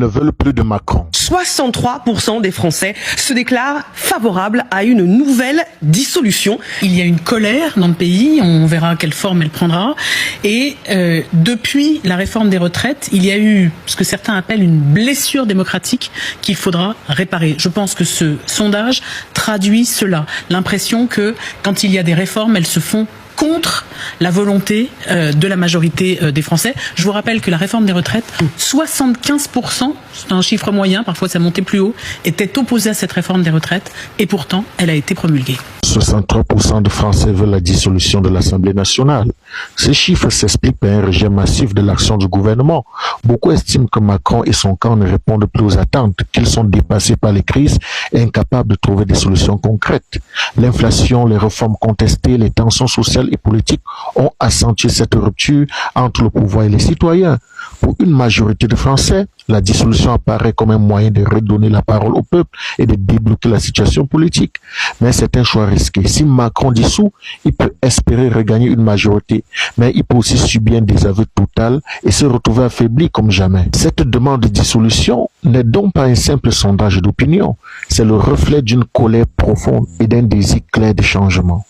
ne veulent plus de Macron. 63% des Français se déclarent favorables à une nouvelle dissolution. Il y a une colère dans le pays, on verra quelle forme elle prendra. Et depuis la réforme des retraites, il y a eu ce que certains appellent une blessure démocratique qu'il faudra réparer. Je pense que ce sondage traduit cela, l'impression que quand il y a des réformes, elles se font contre la volonté de la majorité des Français. Je vous rappelle que la réforme des retraites, 75%, c'est un chiffre moyen, parfois ça montait plus haut, étaient opposés à cette réforme des retraites et pourtant elle a été promulguée. 63% de Français veulent la dissolution de l'Assemblée nationale. Ces chiffres s'expliquent par un rejet massif de l'action du gouvernement. Beaucoup estiment que Macron et son camp ne répondent plus aux attentes, qu'ils sont dépassés par les crises et incapables de trouver des solutions concrètes. L'inflation, les réformes contestées, les tensions sociales et politiques ont accentué cette rupture entre le pouvoir et les citoyens. Pour une majorité de Français, la dissolution apparaît comme un moyen de redonner la parole au peuple et de débloquer la situation politique. Mais c'est un choix risqué. Si Macron dissout, il peut espérer regagner une majorité, mais il peut aussi subir un désaveu total et se retrouver affaibli comme jamais. Cette demande de dissolution n'est donc pas un simple sondage d'opinion, c'est le reflet d'une colère profonde et d'un désir clair de changement.